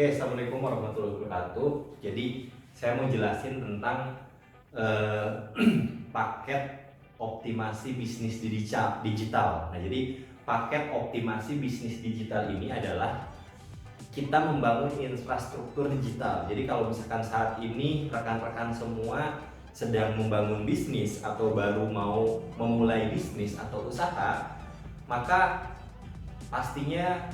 Oke, assalamualaikum warahmatullahi wabarakatuh. Jadi saya mau jelasin tentang eh, paket optimasi bisnis digital. Nah, jadi paket optimasi bisnis digital ini adalah kita membangun infrastruktur digital. Jadi kalau misalkan saat ini rekan-rekan semua sedang membangun bisnis atau baru mau memulai bisnis atau usaha, maka pastinya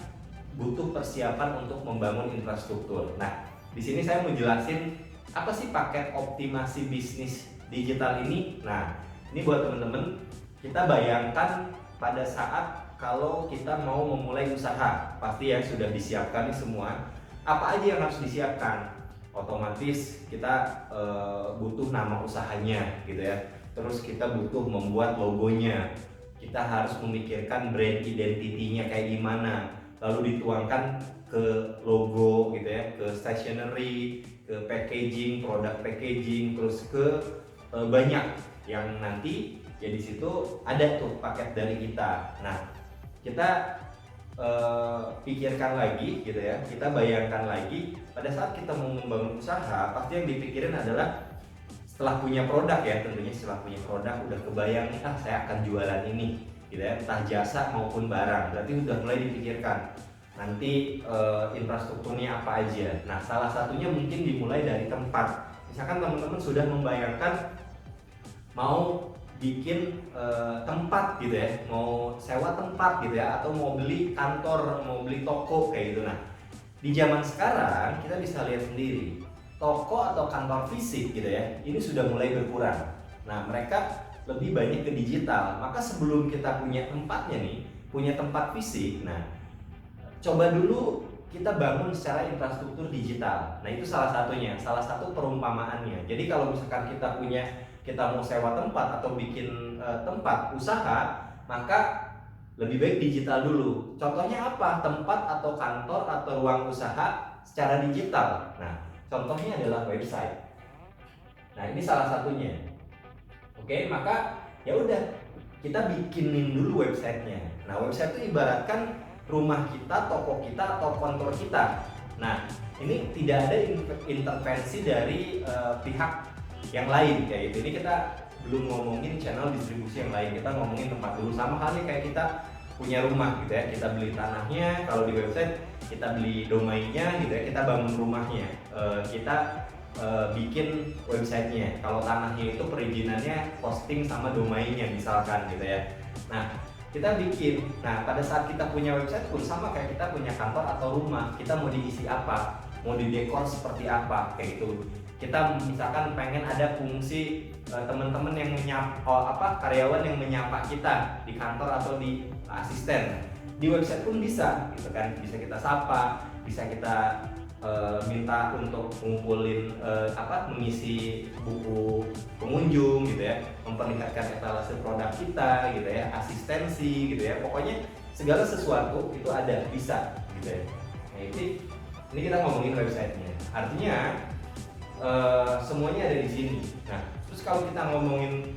butuh persiapan untuk membangun infrastruktur. Nah, di sini saya mau jelasin apa sih paket optimasi bisnis digital ini. Nah, ini buat teman-teman, kita bayangkan pada saat kalau kita mau memulai usaha, pasti ya sudah disiapkan nih semua. Apa aja yang harus disiapkan? Otomatis kita butuh nama usahanya gitu ya. Terus kita butuh membuat logonya. Kita harus memikirkan brand identity-nya kayak gimana, lalu dituangkan ke logo gitu ya, ke stationery, ke packaging, produk packaging, terus ke banyak yang nanti ya di situ ada tuh paket dari kita. Nah, kita pikirkan lagi gitu ya, kita bayangkan lagi pada saat kita mau membangun usaha, pasti yang dipikirin adalah setelah punya produk ya, tentunya setelah punya produk udah kebayang nih, saya akan jualan ini gitu ya, entah jasa maupun barang, berarti udah mulai dipikirkan nanti infrastrukturnya apa aja. Nah, salah satunya mungkin dimulai dari tempat. Misalkan teman-teman sudah membayangkan mau bikin tempat gitu ya, mau sewa tempat gitu ya, atau mau beli kantor, mau beli toko kayak gitu. Nah, di zaman sekarang kita bisa lihat sendiri, toko atau kantor fisik gitu ya, ini sudah mulai berkurang. Nah, mereka lebih banyak ke digital. Maka sebelum kita punya tempatnya nih, punya tempat fisik, nah coba dulu kita bangun secara infrastruktur digital. Nah, itu salah satunya, salah satu perumpamaannya. Jadi kalau misalkan kita mau sewa tempat atau bikin tempat usaha, maka lebih baik digital dulu. Contohnya apa? Tempat atau kantor atau ruang usaha secara digital. Nah, contohnya adalah website. Nah, ini salah satunya. Oke, maka ya udah, kita bikinin dulu websitenya. Nah, website itu ibaratkan rumah kita, toko kita, atau kantor kita. Nah, ini tidak ada intervensi dari pihak yang lain kayak gitu. Ini kita belum ngomongin channel distribusi yang lain, kita ngomongin tempat dulu. Sama halnya kayak kita punya rumah gitu ya, kita beli tanahnya, kalau di website kita beli domainnya gitu ya, kita bangun rumahnya, kita bikin websitenya. Kalau tanahnya itu perizinannya posting sama domainnya misalkan gitu ya. Nah, kita bikin. Nah, pada saat kita punya website pun sama kayak kita punya kantor atau rumah, kita mau diisi apa, mau didekor seperti apa kayak gitu. Kita misalkan pengen ada fungsi teman-teman yang karyawan yang menyapa kita di kantor atau di asisten, di website pun bisa gitu kan, bisa kita sapa, bisa kita minta untuk ngumpulin mengisi buku pengunjung gitu ya, memperlihatkan etalase produk kita gitu ya, asistensi gitu ya, pokoknya segala sesuatu itu ada, bisa gitu ya. Nah, ini kita ngomongin websitenya, artinya semuanya ada di sini. Nah, terus kalau kita ngomongin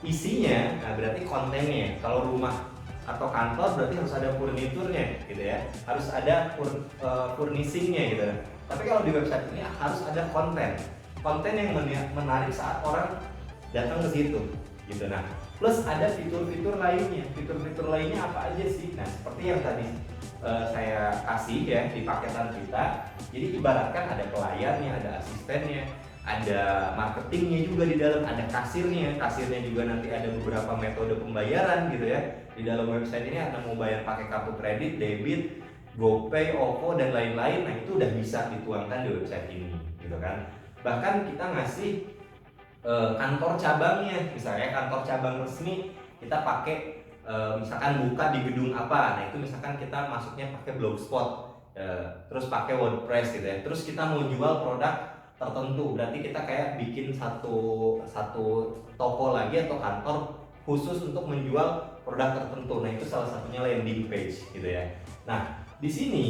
isinya, nah berarti kontennya. Kalau rumah atau kantor berarti harus ada furniturnya gitu ya, harus ada furnishingnya gitu. Tapi kalau di website ini harus ada konten yang menarik saat orang datang ke situ gitu. Nah, plus ada fitur-fitur lainnya. Fitur-fitur lainnya apa aja sih? Nah, seperti yang tadi saya kasih ya di paketan kita. Jadi ibaratkan ada pelayannya, ada asistennya, ada marketingnya juga di dalam, ada kasirnya juga nanti ada beberapa metode pembayaran gitu ya. Di dalam website ini ada mau bayar pakai kartu kredit, debit, GoPay, OVO dan lain-lain. Nah, itu udah bisa dituangkan di website ini gitu kan. Bahkan kita ngasih kantor cabangnya, misalnya kantor cabang resmi kita pakai misalkan buka di gedung apa. Nah, itu misalkan kita masuknya pakai Blogspot, terus pakai WordPress gitu ya. Terus kita mau jual produk tertentu, berarti kita kayak bikin satu toko lagi atau kantor khusus untuk menjual produk tertentu. Nah, itu salah satunya landing page gitu ya. Nah, di sini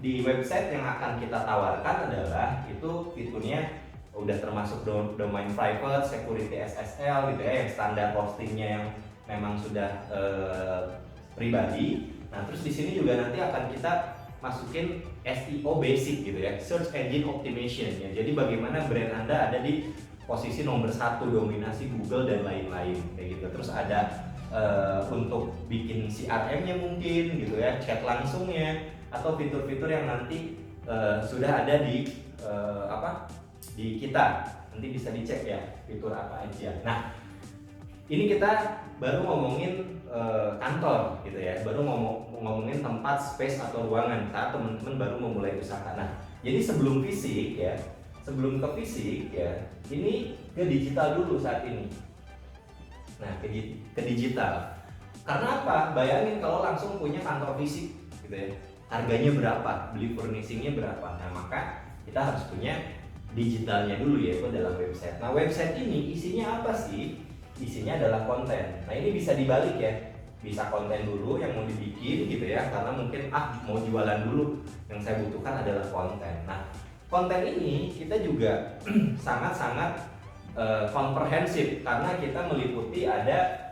di website yang akan kita tawarkan adalah itu fiturnya udah termasuk domain private, security SSL gitu ya, yang standar hostingnya yang memang sudah pribadi. Nah, terus di sini juga nanti akan kita masukin SEO basic gitu ya, Search Engine Optimization ya. Jadi bagaimana brand Anda ada di posisi nomor 1, dominasi Google dan lain-lain kayak gitu. Terus ada untuk bikin CRM-nya mungkin gitu ya, chat langsungnya, atau fitur-fitur yang nanti sudah ada di di kita. Nanti bisa dicek ya fitur apa aja. Nah, ini kita baru ngomongin kantor gitu ya, baru ngomongin tempat, space atau ruangan saat teman-teman baru memulai usaha. Nah, jadi sebelum fisik ya, sebelum ke fisik ya, ini ke digital dulu saat ini. Nah, ke digital. Karena apa? Bayangin kalau langsung punya kantor fisik gitu ya, harganya berapa, beli furnishingnya berapa. Nah, maka kita harus punya digitalnya dulu, yaitu adalah website. Nah, website ini isinya apa sih? Isinya adalah konten. Nah, ini bisa dibalik ya, bisa konten dulu yang mau dibikin gitu ya, karena mungkin mau jualan dulu, yang saya butuhkan adalah konten. Nah, konten ini kita juga sangat-sangat komprehensif, karena kita meliputi ada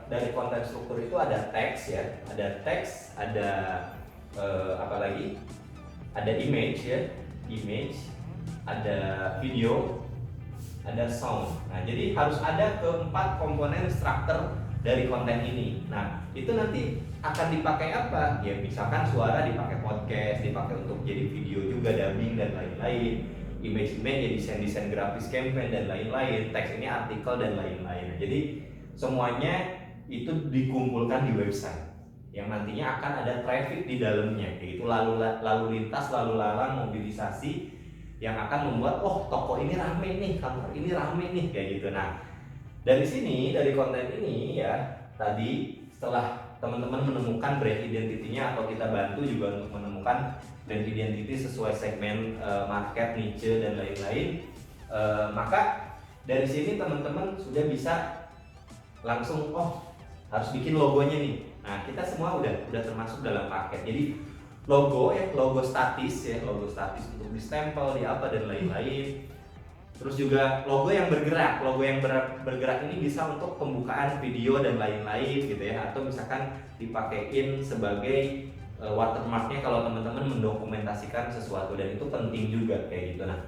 dari konten struktur itu ada teks ya, ada teks, ada apa lagi, ada image ya, ada video, ada sound. Nah, jadi harus ada keempat komponen struktur dari konten ini. Nah, itu nanti akan dipakai apa? Ya misalkan suara dipakai podcast, dipakai untuk jadi video juga, dubbing dan lain-lain. Image ya desain grafis campaign dan lain-lain. Teks ini artikel dan lain-lain. Jadi semuanya itu dikumpulkan di website yang nantinya akan ada traffic di dalamnya, yaitu lalu lintas, lalu lalang, mobilisasi yang akan membuat toko ini rame nih, kantor ini rame nih kayak gitu. Nah, dari sini, dari konten ini ya, tadi setelah teman-teman menemukan brand identity-nya, atau kita bantu juga untuk menemukan brand identity sesuai segmen market, niche dan lain-lain, maka dari sini teman-teman sudah bisa langsung harus bikin logonya nih. Nah, kita semua udah termasuk dalam paket. Jadi logo statis untuk di stempel, di apa dan lain-lain. Terus juga logo yang bergerak. Logo yang bergerak ini bisa untuk pembukaan video dan lain-lain gitu ya, atau misalkan dipakein sebagai watermarknya kalau teman-teman mendokumentasikan sesuatu, dan itu penting juga kayak gitu. Nah,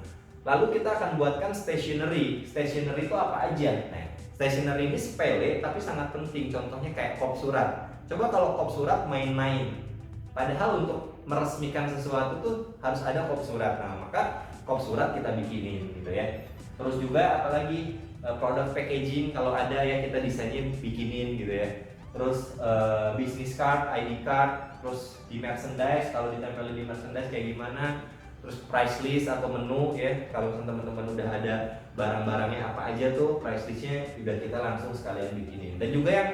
lalu kita akan buatkan stationery. Stationery itu apa aja? Nah, stationery ini sepele tapi sangat penting. Contohnya kayak kop surat. Coba kalau kop surat main-main. Padahal untuk meresmikan sesuatu tuh harus ada kop surat. Nah, maka kop surat kita bikinin gitu ya. Terus juga apalagi product packaging, kalau ada ya kita desainnya bikinin gitu ya. Terus business card, ID card, terus di merchandise, kalau ditempelin di merchandise kayak gimana. Terus price list atau menu ya, kalau teman-teman udah ada barang-barangnya apa aja tuh, price listnya juga kita langsung sekalian bikinin. Dan juga yang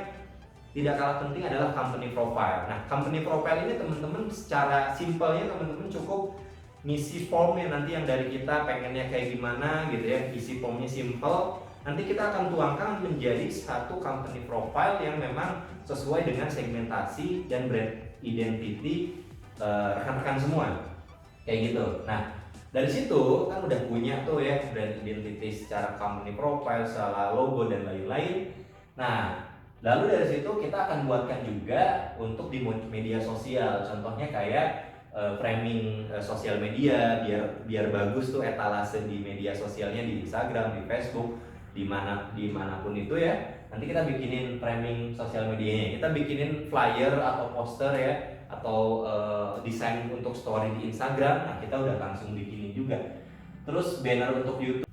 tidak kalah penting adalah company profile. Nah, company profile ini teman-teman secara simpelnya teman-teman cukup ngisi formnya nanti yang dari kita pengennya kayak gimana gitu ya, isi formnya simple. Nanti kita akan tuangkan menjadi satu company profile yang memang sesuai dengan segmentasi dan brand identity rekan-rekan semua kayak gitu. Nah, dari situ kan udah punya tuh ya brand identity secara company profile, secara logo dan lain-lain. Nah, lalu dari situ kita akan buatkan juga untuk di media sosial. Contohnya kayak framing sosial media biar bagus tuh etalase di media sosialnya, di Instagram, di Facebook, dimanapun itu ya. Nanti kita bikinin framing sosial medianya, kita bikinin flyer atau poster ya, atau desain untuk story di Instagram. Nah, kita udah langsung bikinin juga. Terus banner untuk YouTube.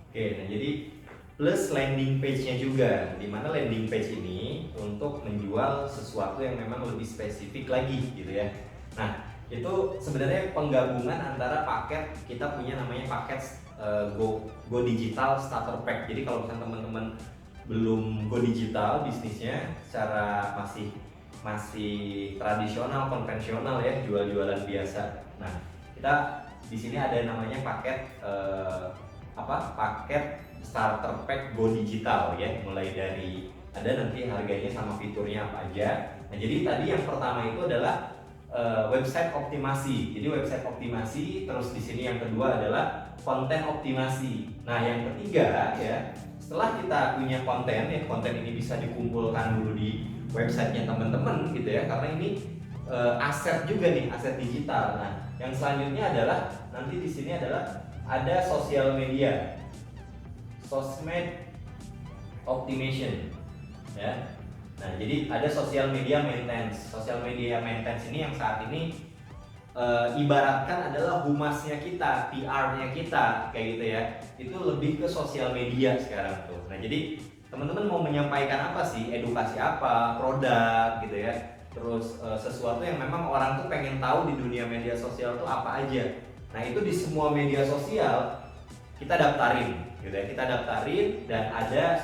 Oke, nah jadi plus landing page-nya juga, dimana landing page ini untuk menjual sesuatu yang memang lebih spesifik lagi gitu ya. Nah, itu sebenarnya penggabungan antara paket, kita punya namanya paket Go Digital Starter Pack. Jadi kalau misalnya teman-teman belum Go Digital bisnisnya secara masih tradisional, konvensional ya, jual-jualan biasa. Nah, kita di sini ada namanya paket paket starter pack Go Digital ya, mulai dari ada nanti harganya sama fiturnya apa aja. Nah, jadi tadi yang pertama itu adalah website optimasi. Jadi website optimasi, terus di sini yang kedua adalah konten optimasi. Nah, yang ketiga ya, setelah kita punya konten ya, konten ini bisa dikumpulkan dulu di websitenya teman-teman gitu ya, karena ini aset juga nih, aset digital. Nah, yang selanjutnya adalah nanti di sini adalah ada sosial media, sosmed optimization, ya. Nah, jadi ada social media maintenance. Social media maintenance ini yang saat ini ibaratkan adalah humasnya kita, PR-nya kita, kayak gitu ya. Itu lebih ke sosial media sekarang tuh. Nah, jadi teman-teman mau menyampaikan apa sih? Edukasi apa? Produk gitu ya. Terus sesuatu yang memang orang tuh pengen tahu di dunia media sosial tuh apa aja. Nah, itu di semua media sosial kita daftarin gitu ya, kita daftarin dan ada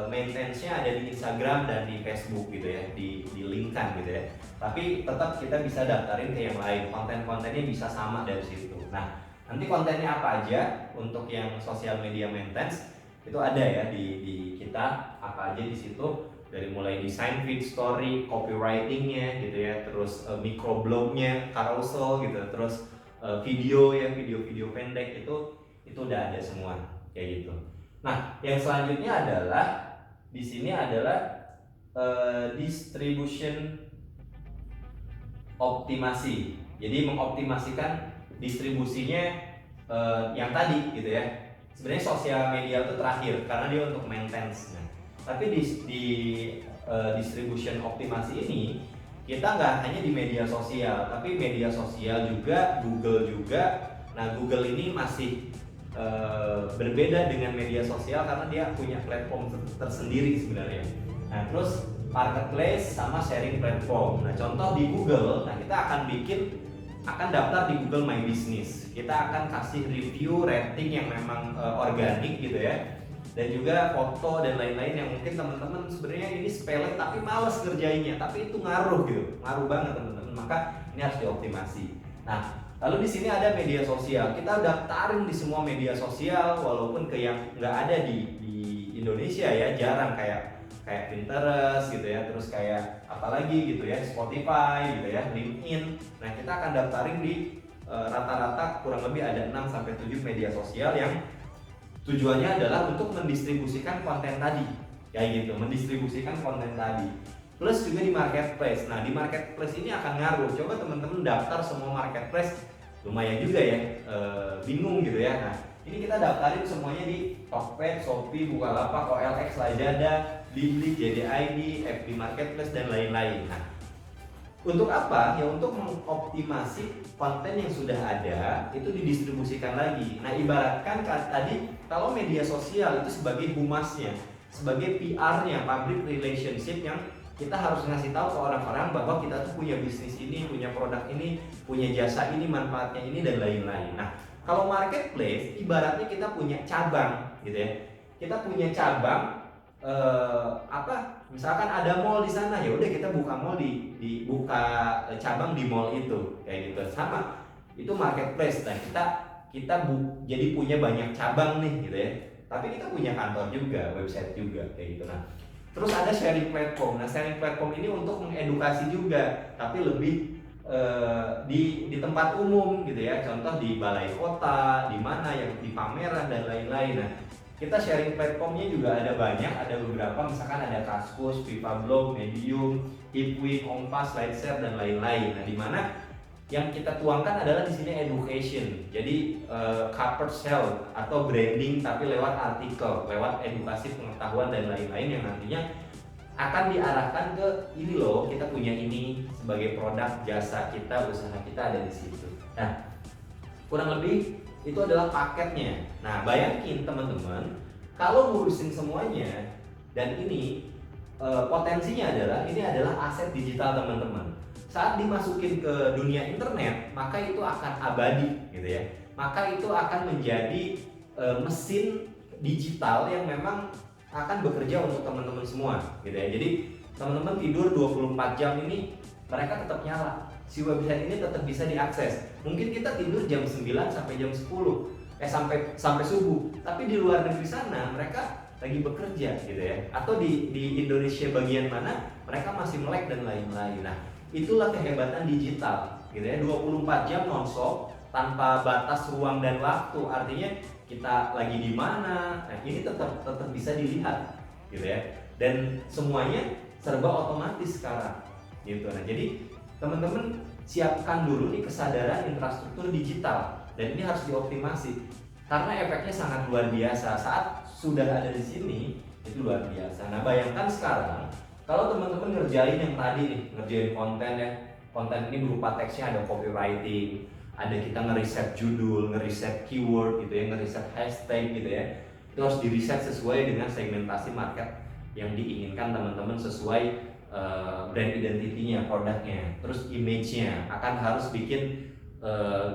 maintenance-nya ada di Instagram dan di Facebook gitu ya, di link-kan gitu ya. Tapi tetap kita bisa daftarin ke yang lain, konten-kontennya bisa sama dari situ. Nah, nanti kontennya apa aja untuk yang sosial media maintenance itu ada ya di kita, apa aja di situ, dari mulai desain feed story, copywriting-nya gitu ya, terus microblog-nya, carousel gitu, terus video ya, video-video pendek itu udah ada semua kayak gitu. Nah, yang selanjutnya adalah di sini adalah distribution optimasi. Jadi mengoptimasikan distribusinya yang tadi gitu ya. Sebenarnya sosial media itu terakhir karena dia untuk maintenance. Nah, tapi di distribution optimasi ini kita nggak hanya di media sosial, tapi media sosial juga, Google juga. Nah, Google ini masih berbeda dengan media sosial karena dia punya platform tersendiri sebenarnya. Nah, terus marketplace sama sharing platform. Nah, contoh di Google, nah kita akan daftar di Google My Business. Kita akan kasih review, rating yang memang organik gitu ya. Dan juga foto dan lain-lain yang mungkin teman-teman sebenarnya ini sepele tapi males ngerjainnya, tapi itu ngaruh gitu. Ngaruh banget teman-teman. Maka ini harus dioptimasi. Nah, lalu di sini ada media sosial. Kita daftarin di semua media sosial, walaupun ke yang nggak ada di Indonesia ya, jarang kayak Pinterest gitu ya, terus kayak apalagi gitu ya, Spotify gitu ya, LinkedIn. Nah, kita akan daftarin di rata-rata kurang lebih ada 6 sampai 7 media sosial yang tujuannya adalah untuk mendistribusikan konten tadi. Kayak gitu, mendistribusikan konten tadi. Plus juga di marketplace. Nah, di marketplace ini akan ngaruh. Coba teman-teman daftar semua marketplace, lumayan juga ya, bingung gitu ya. Nah, ini kita daftarin semuanya di Tokped, Shopee, Bukalapak, OLX, Lazada, Blibli, JDID, FB Marketplace dan lain-lain. Nah, untuk apa? Ya untuk mengoptimasi konten yang sudah ada itu didistribusikan lagi. Nah, ibaratkan tadi kalau media sosial itu sebagai humasnya, sebagai PR-nya, public relationship yang kita harus ngasih tahu ke orang-orang bahwa kita tuh punya bisnis ini, punya produk ini, punya jasa ini, manfaatnya ini dan lain-lain. Nah, kalau marketplace ibaratnya kita punya cabang gitu ya. Kita punya cabang misalkan ada mall di sana, ya udah kita buka mall buka cabang di mall itu kayak gitu. Sama. Itu marketplace. Nah, kita jadi punya banyak cabang nih gitu ya. Tapi kita punya kantor juga, website juga kayak gitu. Nah, terus ada sharing platform. Nah, sharing platform ini untuk mengedukasi juga, tapi lebih di tempat umum gitu ya. Contoh di balai kota, di mana yang di pameran dan lain-lain. Nah, kita sharing platformnya juga ada banyak, ada beberapa, misalkan ada Kaskus, Viva Blog, Medium, Ipwi, Kompas, Lightshare dan lain-lain. Nah, di mana yang kita tuangkan adalah di sini education. Jadi covered sell atau branding tapi lewat artikel, lewat edukasi, pengetahuan dan lain-lain yang nantinya akan diarahkan ke ini loh, kita punya ini sebagai produk, jasa kita, usaha kita ada di situ. Nah, kurang lebih itu adalah paketnya. Nah, bayangin teman-teman, kalau ngurusin semuanya dan ini potensinya adalah ini adalah aset digital teman-teman. Saat dimasukin ke dunia internet, maka itu akan abadi gitu ya. Maka itu akan menjadi mesin digital yang memang akan bekerja untuk teman-teman semua gitu ya. Jadi teman-teman tidur 24 jam ini mereka tetap nyala. Si website ini tetap bisa diakses. Mungkin kita tidur jam 9 sampai jam 10 sampai subuh. Tapi di luar negeri sana mereka lagi bekerja gitu ya. Atau di Indonesia bagian mana mereka masih melek dan lain-lain. Nah, itulah kehebatan digital gitu ya. 24 jam nonstop tanpa batas ruang dan waktu. Artinya kita lagi di mana, nah ini tetap bisa dilihat gitu ya. Dan semuanya serba otomatis sekarang gitu. Nah, jadi teman-teman siapkan dulu nih kesadaran infrastruktur digital, dan ini harus dioptimasi karena efeknya sangat luar biasa saat sudah ada di sini, itu luar biasa. Nah, bayangkan sekarang kalau teman-teman ngerjain yang tadi nih, ngerjain konten ya, konten ini berupa teksnya, ada copywriting, ada kita ngeriset judul, ngeriset keyword gitu ya, ngeriset hashtag gitu ya, itu harus diriset sesuai dengan segmentasi market yang diinginkan teman-teman, sesuai brand identity-nya, produknya, terus image-nya, akan harus bikin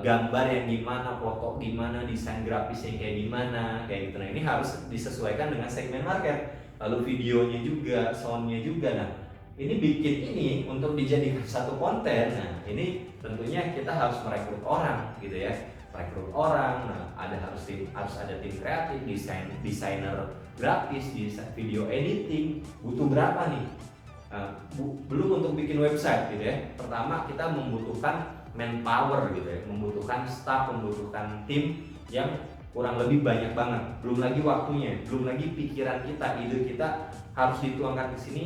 gambar yang gimana, foto gimana, desain grafisnya kayak gimana, kayak gitu. Nah, ini harus disesuaikan dengan segmen market. Lalu videonya juga, soundnya juga. Nah, ini bikin ini untuk dijadikan satu konten. Nah, ini tentunya kita harus merekrut orang gitu ya, rekrut orang. Nah, harus ada tim kreatif, desainer grafis, video editing. Butuh berapa nih? Belum untuk bikin website gitu ya. Pertama kita membutuhkan manpower gitu ya, membutuhkan staff, membutuhkan tim yang kurang lebih banyak banget. Belum lagi waktunya, belum lagi pikiran kita, ide kita harus dituangkan ke sini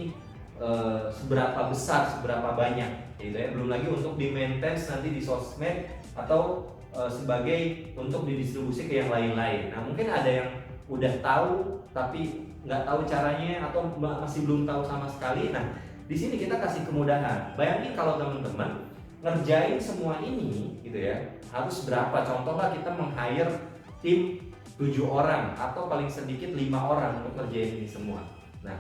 seberapa besar, seberapa banyak gitu ya. Belum lagi untuk di maintain nanti di sosmed atau sebagai untuk didistribusi ke yang lain-lain. Nah, mungkin ada yang udah tahu tapi nggak tahu caranya atau masih belum tahu sama sekali. Nah, di sini kita kasih kemudahan. Bayangin kalau teman-teman ngerjain semua ini gitu ya, harus berapa? Contohlah kita meng-hire tim 7 orang atau paling sedikit 5 orang untuk ngerjain ini semua. Nah,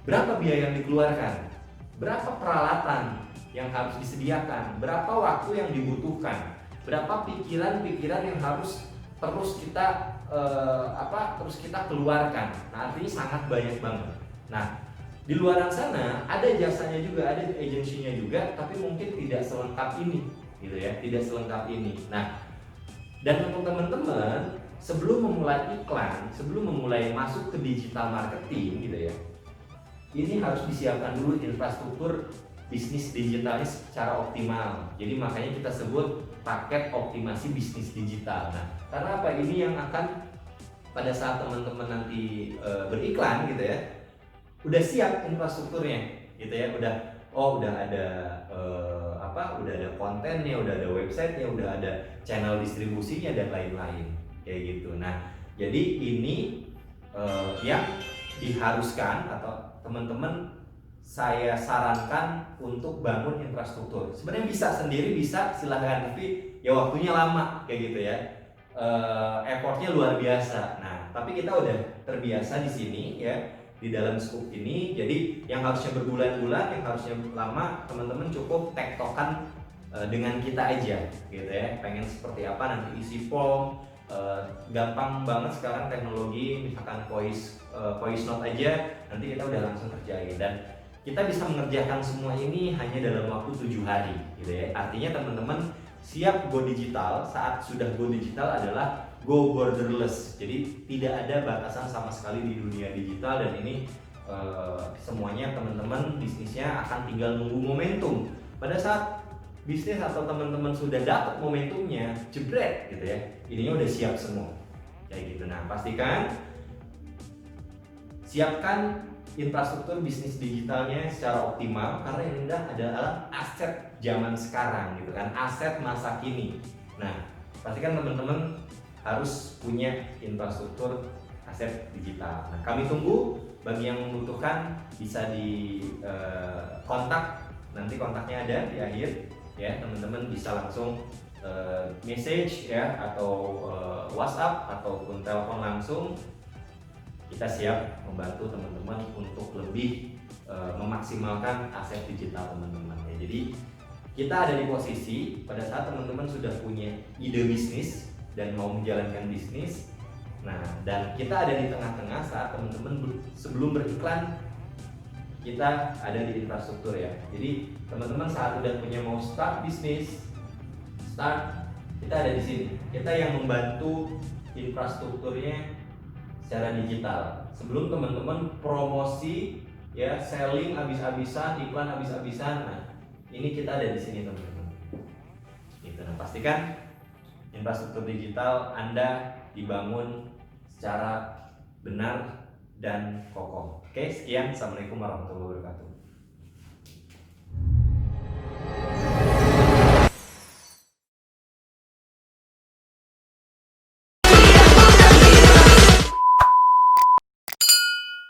berapa biaya yang dikeluarkan? Berapa peralatan yang harus disediakan? Berapa waktu yang dibutuhkan? Berapa pikiran-pikiran yang harus terus kita terus kita keluarkan? Nah, artinya sangat banyak banget. Nah, di luar sana ada jasanya juga, ada agensinya juga, tapi mungkin tidak selengkap ini, gitu ya, tidak selengkap ini. Nah, dan untuk teman-teman sebelum memulai iklan, sebelum memulai masuk ke digital marketing, gitu ya, ini harus disiapkan dulu infrastruktur bisnis digitalnya secara optimal. Jadi makanya kita sebut paket optimasi bisnis digital. Nah, karena apa? Ini yang akan pada saat teman-teman nanti beriklan, gitu ya, udah siap infrastrukturnya gitu ya, udah ada udah ada kontennya, udah ada websitenya, udah ada channel distribusinya dan lain-lain kayak gitu. Nah, jadi ini yang diharuskan atau teman-teman saya sarankan untuk bangun infrastruktur. Sebenarnya bisa sendiri, bisa, silahkan, tapi ya waktunya lama kayak gitu ya, effortnya luar biasa. Nah, tapi kita udah terbiasa di sini ya, di dalam scoop ini. Jadi yang harusnya berbulan-bulan, yang harusnya lama, teman-teman cukup tektokan dengan kita aja gitu ya. Pengen seperti apa nanti isi form, gampang banget sekarang teknologi, misalkan voice note aja nanti kita udah langsung kerjain, dan kita bisa mengerjakan semua ini hanya dalam waktu 7 hari gitu ya. Artinya teman-teman siap go digital. Saat sudah go digital adalah go borderless, jadi tidak ada batasan sama sekali di dunia digital, dan ini semuanya teman-teman bisnisnya akan tinggal nunggu momentum. Pada saat bisnis atau teman-teman sudah dapat momentumnya, jebret gitu ya, ininya udah siap semua kayak gitu. Nah, pastikan siapkan infrastruktur bisnis digitalnya secara optimal, karena yang adalah aset zaman sekarang gitu kan, aset masa kini. Nah, pastikan teman-teman harus punya infrastruktur aset digital. Nah, kami tunggu. Bagi yang membutuhkan bisa di kontak, nanti kontaknya ada di akhir ya. Teman-teman bisa langsung message ya, atau WhatsApp ataupun telepon langsung. Kita siap membantu teman-teman untuk lebih memaksimalkan aset digital teman-teman ya. Jadi kita ada di posisi pada saat teman-teman sudah punya ide bisnis dan mau menjalankan bisnis. Nah, dan kita ada di tengah-tengah saat teman-teman sebelum beriklan, kita ada di infrastruktur ya. Jadi teman-teman saat udah punya mau start bisnis, kita ada di sini. Kita yang membantu infrastrukturnya secara digital. Sebelum teman-teman promosi ya, selling habis-habisan, iklan habis-habisan. Nah, ini kita ada di sini teman-teman. Gitu. Nah, pastikan infrastruktur digital Anda dibangun secara benar dan kokoh. Oke, sekian. Assalamualaikum warahmatullahi wabarakatuh.